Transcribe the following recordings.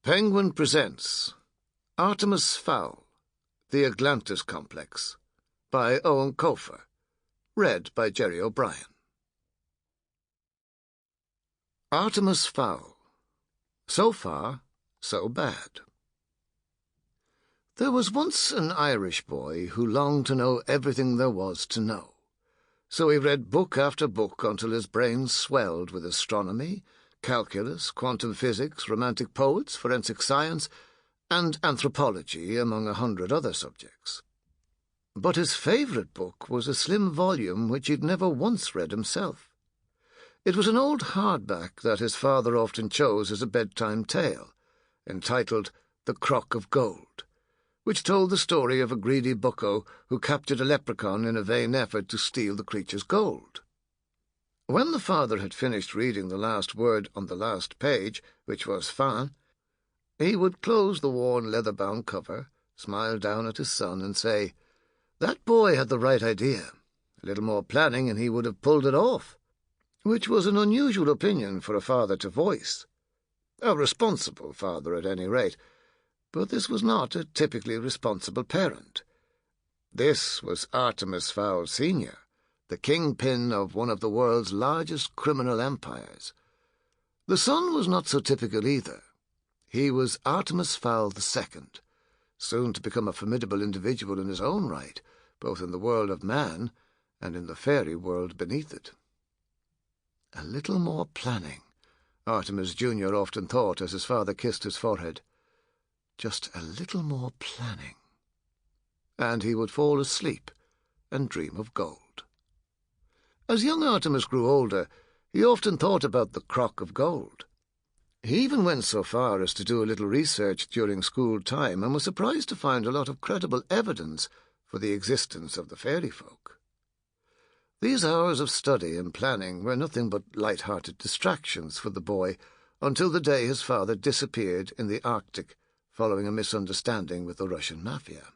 Penguin presents Artemis Fowl, The Atlantis Complex, by Eoin Colfer, read by Gerry O'Brien. Artemis Fowl. So far, so bad. There was once an Irish boy who longed to know everything there was to know. So he read book after book until his brain swelled with astronomy, calculus, quantum physics, romantic poets, forensic science, and anthropology, among 100 other subjects. But his favourite book was a slim volume which he'd never once read himself. It was an old hardback that his father often chose as a bedtime tale, entitled The Crock of Gold, which told the story of a greedy bucko who captured a leprechaun in a vain effort to steal the creature's gold. When the father had finished reading the last word on the last page, which was fin, he would close the worn leather-bound cover, smile down at his son, and say, "That boy had the right idea. A little more planning and he would have pulled it off," which was an unusual opinion for a father to voice. A responsible father, at any rate, but this was not a typically responsible parent. This was Artemis Fowl Sr., the kingpin of one of the world's largest criminal empires. The son was not so typical either. He was Artemis Fowl II, soon to become a formidable individual in his own right, both in the world of man and in the fairy world beneath it. A little more planning, Artemis Jr. often thought as his father kissed his forehead. Just a little more planning. And he would fall asleep and dream of gold. As young Artemis grew older, he often thought about the crock of gold. He even went so far as to do a little research during school time and was surprised to find a lot of credible evidence for the existence of the fairy folk. These hours of study and planning were nothing but light-hearted distractions for the boy until the day his father disappeared in the Arctic following a misunderstanding with the Russian mafia.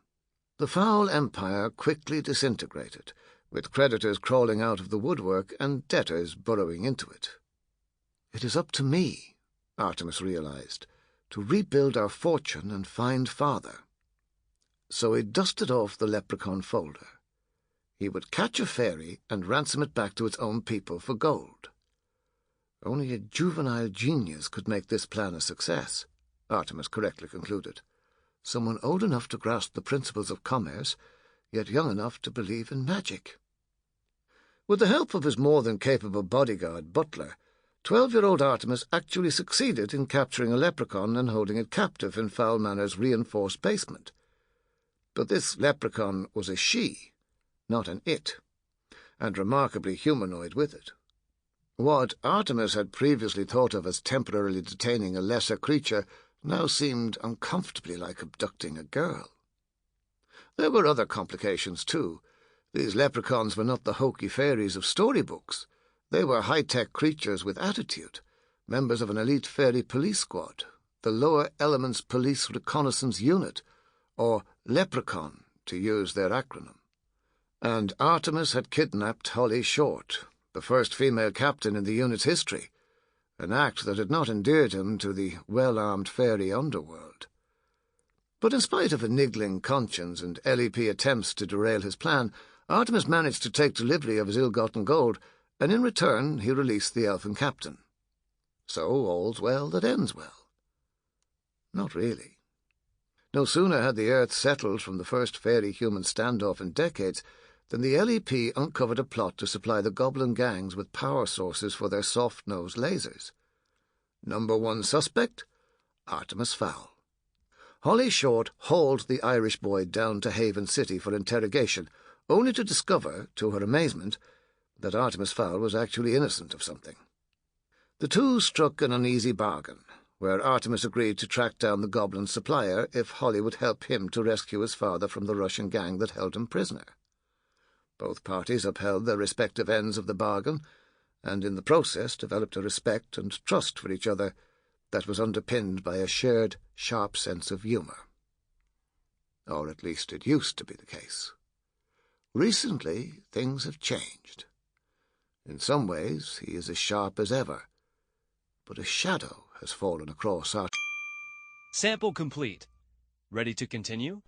The Fowl Empire quickly disintegrated, with creditors crawling out of the woodwork and debtors burrowing into it. It is up to me, Artemis realized, to rebuild our fortune and find father. So he dusted off the leprechaun folder. He would catch a fairy and ransom it back to its own people for gold. Only a juvenile genius could make this plan a success, Artemis correctly concluded. Someone old enough to grasp the principles of commerce, yet young enough to believe in magic. With the help of his more-than-capable bodyguard, Butler, 12-year-old Artemis actually succeeded in capturing a leprechaun and holding it captive in Fowl Manor's reinforced basement. But this leprechaun was a she, not an it, and remarkably humanoid with it. What Artemis had previously thought of as temporarily detaining a lesser creature now seemed uncomfortably like abducting a girl. There were other complications, too. These leprechauns were not the hokey fairies of storybooks. They were high-tech creatures with attitude, members of an elite fairy police squad, the Lower Elements Police Reconnaissance Unit, or Leprechaun, to use their acronym. And Artemis had kidnapped Holly Short, the first female captain in the unit's history, an act that had not endeared him to the well-armed fairy underworld. But in spite of a niggling conscience and LEP attempts to derail his plan, Artemis managed to take delivery of his ill-gotten gold, and in return he released the elfin captain. So all's well that ends well. Not really. No sooner had the Earth settled from the first fairy-human standoff in decades than the LEP uncovered a plot to supply the goblin gangs with power sources for their soft-nosed lasers. Number one suspect? Artemis Fowl. Holly Short hauled the Irish boy down to Haven City for interrogation, only to discover, to her amazement, that Artemis Fowl was actually innocent of something. The two struck an uneasy bargain, where Artemis agreed to track down the goblin supplier if Holly would help him to rescue his father from the Russian gang that held him prisoner. Both parties upheld their respective ends of the bargain, and in the process developed a respect and trust for each other that was underpinned by a shared, sharp sense of humour. Or at least it used to be the case. Recently, things have changed. In some ways, he is as sharp as ever, but a shadow has fallen across our... Sample complete. Ready to continue?